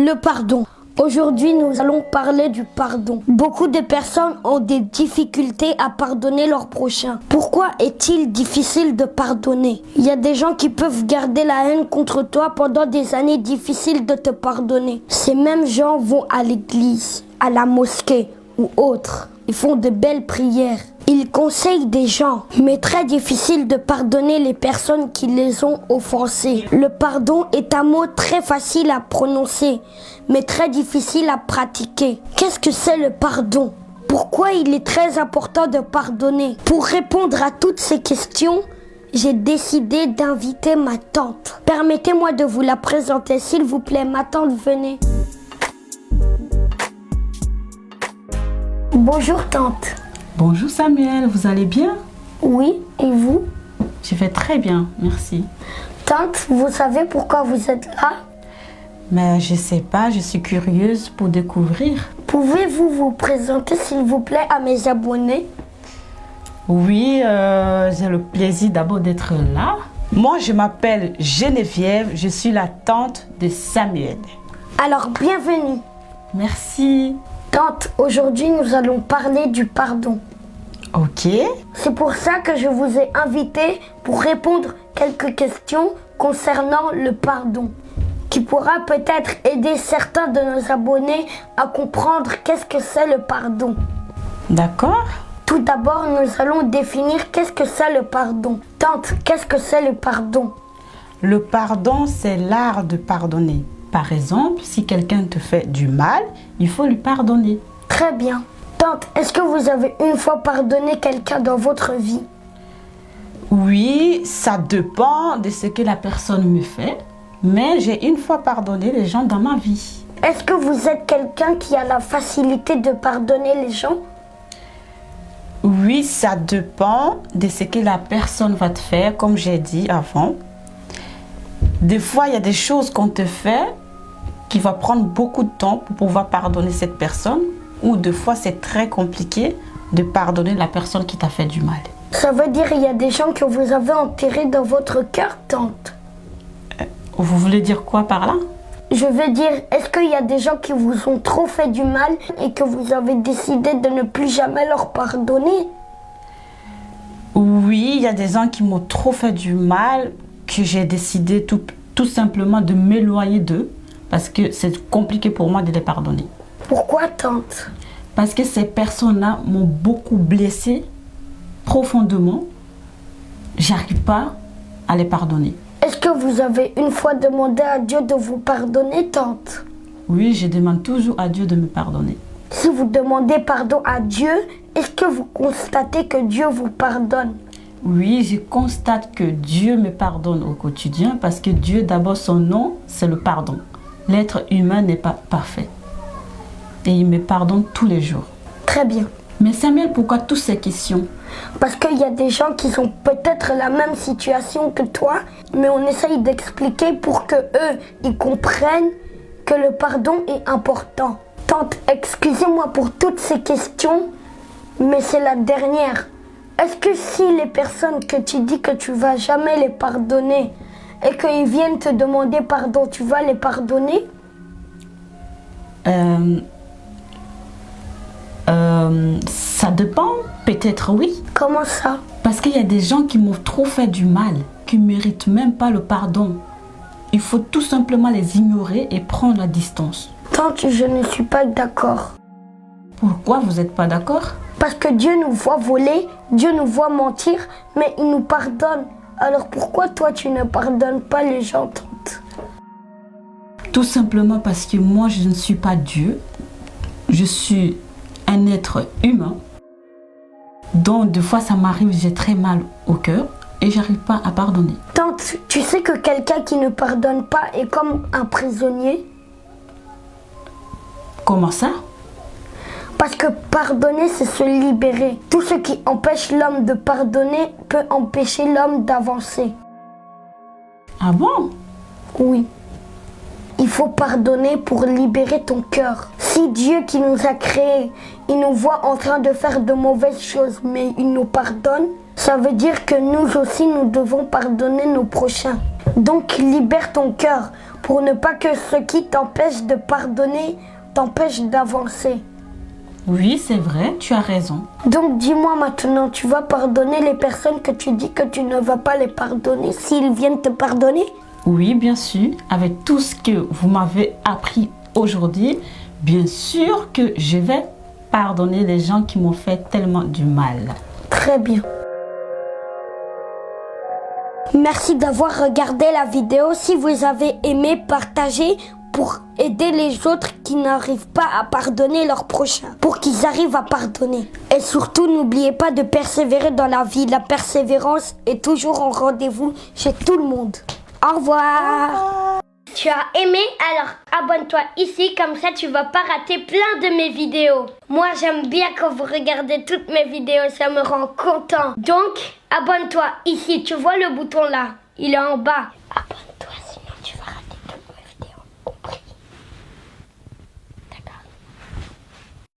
Le pardon. Aujourd'hui, nous allons parler du pardon. Beaucoup de personnes ont des difficultés à pardonner leur prochain. Pourquoi est-il difficile de pardonner? Il y a des gens qui peuvent garder la haine contre toi pendant des années difficiles de te pardonner. Ces mêmes gens vont à l'église, à la mosquée ou autre. Ils font de belles prières. Ils conseillent des gens, mais très difficile de pardonner les personnes qui les ont offensés. Le pardon est un mot très facile à prononcer, mais très difficile à pratiquer. Qu'est-ce que c'est le pardon? Pourquoi il est très important de pardonner? Pour répondre à toutes ces questions, j'ai décidé d'inviter ma tante. Permettez-moi de vous la présenter, s'il vous plaît. Ma tante, venez. Bonjour tante. Bonjour Samuel, vous allez bien? Oui, et vous? Je vais très bien, merci. Tante, vous savez pourquoi vous êtes là? Mais je sais pas, je suis curieuse pour découvrir. Pouvez-vous vous présenter s'il vous plaît à mes abonnés? Oui, j'ai le plaisir d'abord d'être là. Moi, je m'appelle Geneviève, je suis la tante de Samuel. Alors, bienvenue. Merci. Tante, aujourd'hui nous allons parler du pardon. Ok. C'est pour ça que je vous ai invité pour répondre quelques questions concernant le pardon, qui pourra peut-être aider certains de nos abonnés à comprendre qu'est-ce que c'est le pardon. D'accord. Tout d'abord, nous allons définir qu'est-ce que c'est le pardon. Tante, qu'est-ce que c'est le pardon? Le pardon, c'est l'art de pardonner. Par exemple, si quelqu'un te fait du mal, il faut lui pardonner. Très bien. Tante, est-ce que vous avez une fois pardonné quelqu'un dans votre vie? Oui, ça dépend de ce que la personne me fait, mais j'ai une fois pardonné les gens dans ma vie. Est-ce que vous êtes quelqu'un qui a la facilité de pardonner les gens? Oui, ça dépend de ce que la personne va te faire, comme j'ai dit avant. Des fois, il y a des choses qu'on te fait qui va prendre beaucoup de temps pour pouvoir pardonner cette personne, ou des fois, c'est très compliqué de pardonner la personne qui t'a fait du mal. Ça veut dire qu'il y a des gens que vous avez enterrés dans votre cœur, tante? Vous voulez dire quoi par là? Je veux dire, est-ce qu'il y a des gens qui vous ont trop fait du mal et que vous avez décidé de ne plus jamais leur pardonner? Oui, il y a des gens qui m'ont trop fait du mal, que j'ai décidé tout simplement de m'éloigner d'eux, parce que c'est compliqué pour moi de les pardonner. Pourquoi, tante? Parce que ces personnes-là m'ont beaucoup blessé profondément. J'arrive pas à les pardonner. Est-ce que vous avez une fois demandé à Dieu de vous pardonner, tante? Oui, je demande toujours à Dieu de me pardonner. Si vous demandez pardon à Dieu, est-ce que vous constatez que Dieu vous pardonne? Oui, je constate que Dieu me pardonne au quotidien parce que Dieu, d'abord, son nom, c'est le pardon. L'être humain n'est pas parfait. Et il me pardonne tous les jours. Très bien. Mais Samuel, pourquoi toutes ces questions? Parce qu'il y a des gens qui sont peut-être la même situation que toi, mais on essaye d'expliquer pour que eux, ils comprennent que le pardon est important. Tante, excusez-moi pour toutes ces questions, mais c'est la dernière. Est-ce que si les personnes que tu dis que tu vas jamais les pardonner et qu'ils viennent te demander pardon, tu vas les pardonner? Ça dépend, peut-être oui. Comment ça? Parce qu'il y a des gens qui m'ont trop fait du mal, qui ne méritent même pas le pardon. Il faut tout simplement les ignorer et prendre la distance. Tante, je ne suis pas d'accord. Pourquoi vous n'êtes pas d'accord? Parce que Dieu nous voit voler, Dieu nous voit mentir, mais il nous pardonne. Alors pourquoi toi tu ne pardonnes pas les gens, tante? Tout simplement parce que moi je ne suis pas Dieu. Je suis un être humain. Donc des fois ça m'arrive, j'ai très mal au cœur et j'arrive pas à pardonner. Tante, tu sais que quelqu'un qui ne pardonne pas est comme un prisonnier? Comment ça? Parce que pardonner, c'est se libérer. Tout ce qui empêche l'homme de pardonner peut empêcher l'homme d'avancer. Ah bon? Oui. Il faut pardonner pour libérer ton cœur. Si Dieu qui nous a créés, il nous voit en train de faire de mauvaises choses, mais il nous pardonne, ça veut dire que nous aussi, nous devons pardonner nos prochains. Donc libère ton cœur pour ne pas que ce qui t'empêche de pardonner t'empêche d'avancer. Oui, c'est vrai, tu as raison. Donc dis-moi maintenant, tu vas pardonner les personnes que tu dis que tu ne vas pas les pardonner s'ils viennent te pardonner? Oui, bien sûr, avec tout ce que vous m'avez appris aujourd'hui, bien sûr que je vais pardonner les gens qui m'ont fait tellement du mal. Très bien. Merci d'avoir regardé la vidéo. Si vous avez aimé, partagez pour aider les autres qui n'arrivent pas à pardonner leurs prochains, pour qu'ils arrivent à pardonner. Et surtout, n'oubliez pas de persévérer dans la vie. La persévérance est toujours en rendez-vous chez tout le monde. Au revoir. Tu as aimé? Alors abonne-toi ici, comme ça tu vas pas rater plein de mes vidéos. Moi j'aime bien quand vous regardez toutes mes vidéos, ça me rend content. Donc abonne-toi ici, tu vois le bouton là, il est en bas. Abonne-toi.